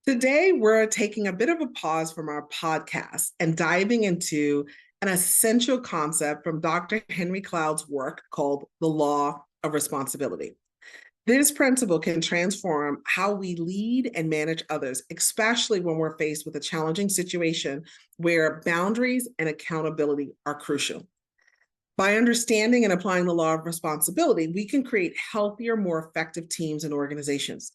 Today, we're taking a bit of a pause from our podcast and diving into an essential concept from Dr. Henry Cloud's work called the law of responsibility. This principle can transform how we lead and manage others, especially when we're faced with a challenging situation where boundaries and accountability are crucial. By understanding and applying the law of responsibility, we can create healthier, more effective teams and organizations.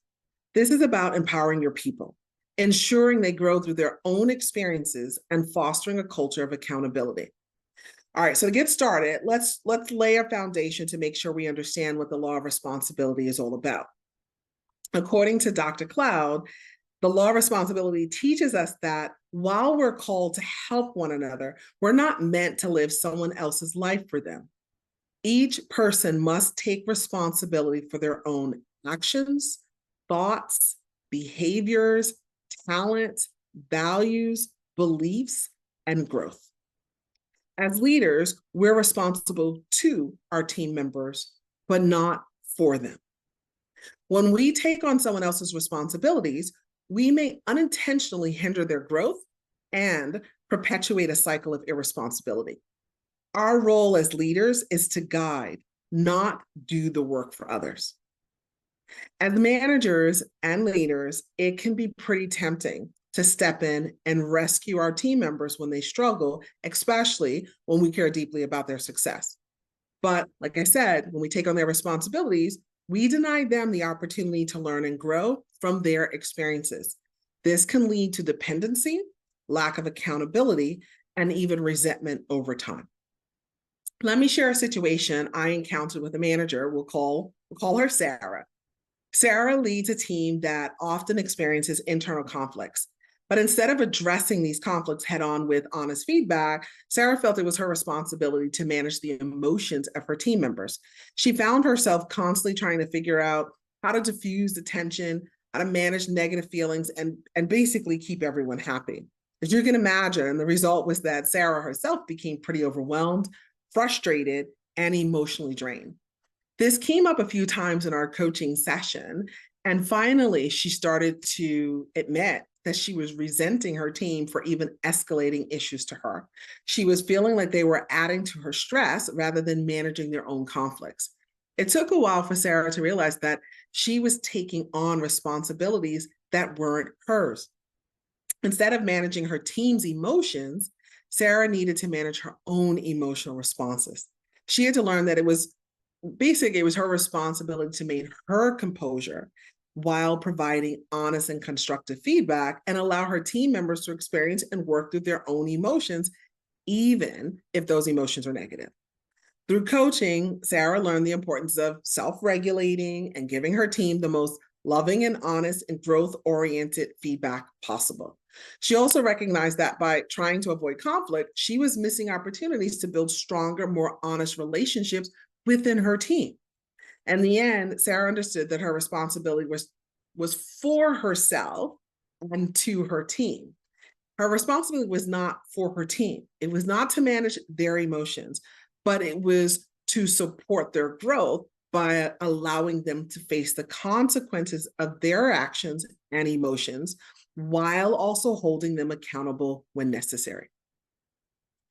This is about empowering your people, ensuring they grow through their own experiences, and fostering a culture of accountability. All right, so to get started, let's lay a foundation to make sure we understand what the law of responsibility is all about. According to Dr. Cloud, the law of responsibility teaches us that while we're called to help one another, we're not meant to live someone else's life for them. Each person must take responsibility for their own actions, thoughts, behaviors, talent, values, beliefs, and growth. As leaders, we're responsible to our team members, but not for them. When we take on someone else's responsibilities, we may unintentionally hinder their growth and perpetuate a cycle of irresponsibility. Our role as leaders is to guide, not do the work for others. As managers and leaders, it can be pretty tempting to step in and rescue our team members when they struggle, especially when we care deeply about their success. But like I said, when we take on their responsibilities, we deny them the opportunity to learn and grow from their experiences. This can lead to dependency, lack of accountability, and even resentment over time. Let me share a situation I encountered with a manager. We'll call her Sarah. Sarah leads a team that often experiences internal conflicts. But instead of addressing these conflicts head on with honest feedback, Sarah felt it was her responsibility to manage the emotions of her team members. She found herself constantly trying to figure out how to diffuse the tension, how to manage negative feelings, and basically keep everyone happy. As you can imagine, the result was that Sarah herself became pretty overwhelmed, frustrated, and emotionally drained. This came up a few times in our coaching session, and finally she started to admit that she was resenting her team for even escalating issues to her. She was feeling like they were adding to her stress rather than managing their own conflicts. It took a while for Sarah to realize that she was taking on responsibilities that weren't hers. Instead of managing her team's emotions, Sarah needed to manage her own emotional responses. She had to learn that it was her responsibility to maintain her composure while providing honest and constructive feedback and allow her team members to experience and work through their own emotions, even if those emotions are negative. Through coaching, Sarah learned the importance of self-regulating and giving her team the most loving and honest and growth-oriented feedback possible. She also recognized that by trying to avoid conflict, she was missing opportunities to build stronger, more honest relationships within her team. In the end, Sarah understood that her responsibility was for herself and to her team. Her responsibility was not for her team. It was not to manage their emotions, but it was to support their growth by allowing them to face the consequences of their actions and emotions while also holding them accountable when necessary.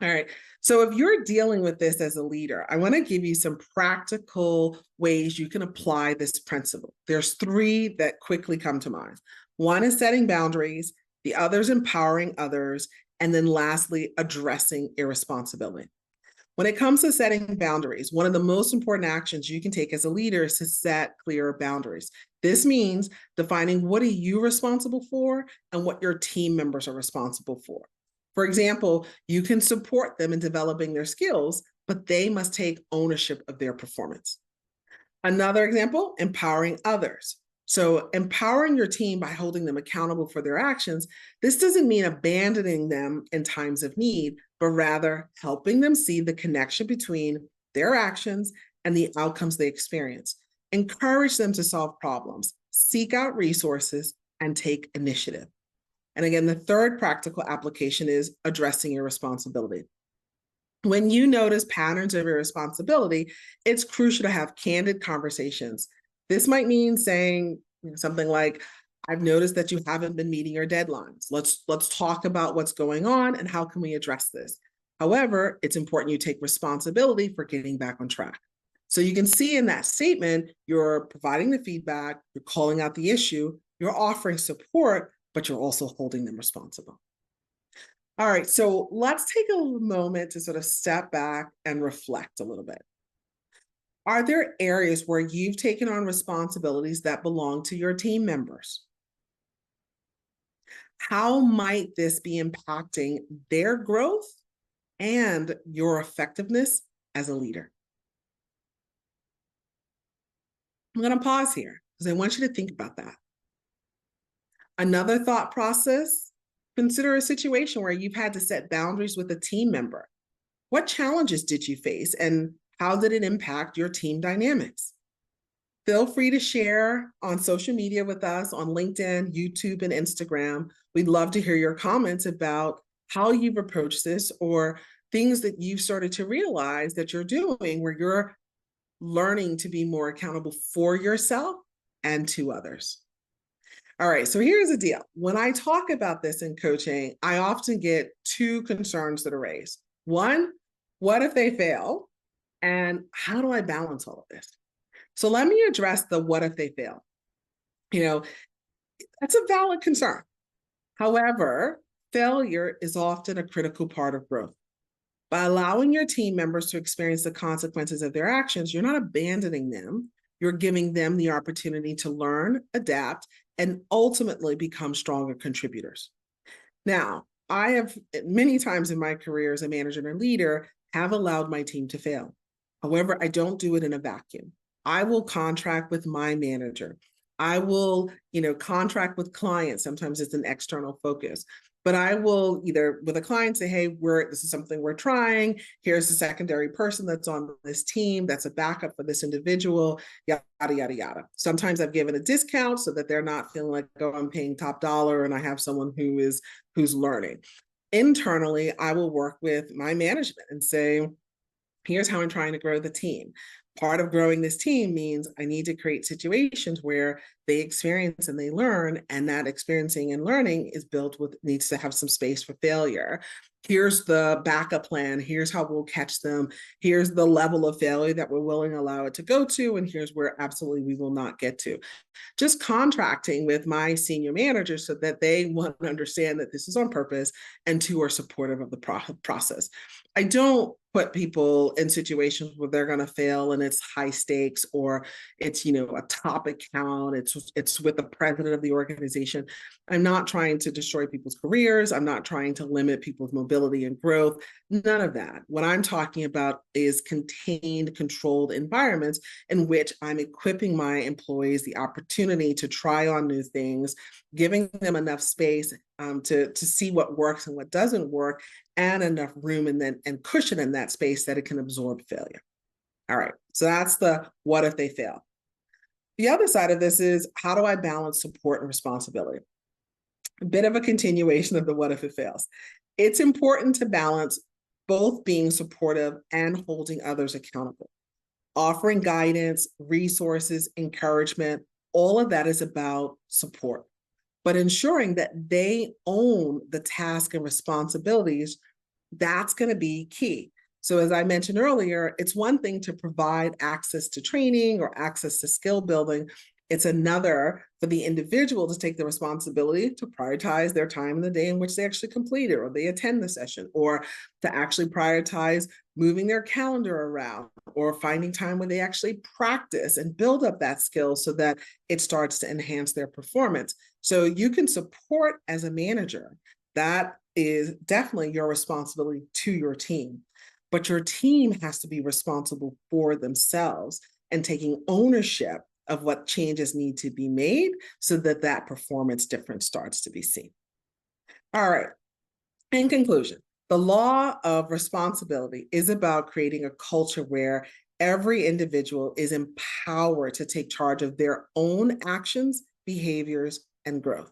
All right, so if you're dealing with this as a leader, I want to give you some practical ways you can apply this principle. There's three that quickly come to mind. One is setting boundaries, the other is empowering others, and then lastly, addressing irresponsibility. When it comes to setting boundaries, one of the most important actions you can take as a leader is to set clear boundaries. This means defining what are you responsible for and what your team members are responsible for. For example, you can support them in developing their skills, but they must take ownership of their performance. Another example, empowering others. So empowering your team by holding them accountable for their actions, this doesn't mean abandoning them in times of need, but rather helping them see the connection between their actions and the outcomes they experience. Encourage them to solve problems, seek out resources, and take initiative. And again, the third practical application is addressing irresponsibility. When you notice patterns of irresponsibility, it's crucial to have candid conversations. This might mean saying something like, I've noticed that you haven't been meeting your deadlines. Let's talk about what's going on and how can we address this. However, it's important you take responsibility for getting back on track. So you can see in that statement, you're providing the feedback, you're calling out the issue, you're offering support, but you're also holding them responsible. All right, so let's take a moment to sort of step back and reflect a little bit. Are there areas where you've taken on responsibilities that belong to your team members? How might this be impacting their growth and your effectiveness as a leader? I'm going to pause here because I want you to think about that. Another thought process, consider a situation where you've had to set boundaries with a team member. What challenges did you face and how did it impact your team dynamics? Feel free to share on social media with us on LinkedIn, YouTube, and Instagram. We'd love to hear your comments about how you've approached this or things that you've started to realize that you're doing where you're learning to be more accountable for yourself and to others. All right, so here's the deal. When I talk about this in coaching, I often get two concerns that are raised. One, what if they fail? And how do I balance all of this? So let me address the what if they fail. You know, that's a valid concern. However, failure is often a critical part of growth. By allowing your team members to experience the consequences of their actions, you're not abandoning them. You're giving them the opportunity to learn, adapt, and ultimately become stronger contributors. Now, I have many times in my career as a manager and a leader have allowed my team to fail. However, I don't do it in a vacuum. I will contract with my manager. I will, contract with clients. Sometimes it's an external focus, but I will either with a client say, hey, this is something we're trying. Here's a secondary person that's on this team. That's a backup for this individual, yada, yada, yada. Sometimes I've given a discount so that they're not feeling like, oh, I'm paying top dollar and I have someone who's learning. Internally, I will work with my management and say, here's how I'm trying to grow the team. Part of growing this team means I need to create situations where they experience and they learn, and that experiencing and learning is needs to have some space for failure. Here's the backup plan. Here's how we'll catch them. Here's the level of failure that we're willing to allow it to go to, and here's where absolutely we will not get to. Just contracting with my senior managers so that they want to understand that this is on purpose and two are supportive of the process. I don't put people in situations where they're going to fail and it's high stakes or it's, a top account. It's with the president of the organization. I'm not trying to destroy people's careers. I'm not trying to limit people's mobility and growth. None of that. What I'm talking about is contained, controlled environments in which I'm equipping my employees the opportunity to try on new things, giving them enough space to see what works and what doesn't work, and enough room and cushion in that space that it can absorb failure. All right, so that's the what if they fail. The other side of this is how do I balance support and responsibility? A bit of a continuation of the what if it fails. It's important to balance both being supportive and holding others accountable. Offering guidance, resources, encouragement, all of that is about support, but ensuring that they own the task and responsibilities, that's going to be key. So as I mentioned earlier, it's one thing to provide access to training or access to skill building. It's another for the individual to take the responsibility to prioritize their time in the day in which they actually complete it or they attend the session, or to actually prioritize moving their calendar around or finding time where they actually practice and build up that skill so that it starts to enhance their performance. So you can support as a manager. That is definitely your responsibility to your team. But your team has to be responsible for themselves and taking ownership of what changes need to be made so that that performance difference starts to be seen. All right. In conclusion, the law of responsibility is about creating a culture where every individual is empowered to take charge of their own actions, behaviors, and growth.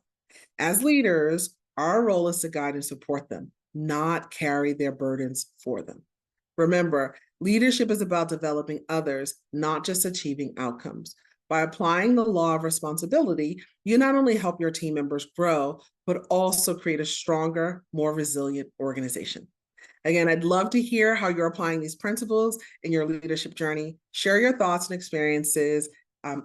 As leaders, our role is to guide and support them, not carry their burdens for them. Remember, leadership is about developing others, not just achieving outcomes. By applying the law of responsibility, you not only help your team members grow, but also create a stronger, more resilient organization. Again, I'd love to hear how you're applying these principles in your leadership journey. Share your thoughts and experiences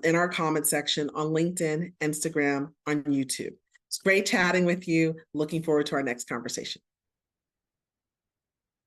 in our comment section on LinkedIn, Instagram, on YouTube. It's great chatting with you. Looking forward to our next conversation.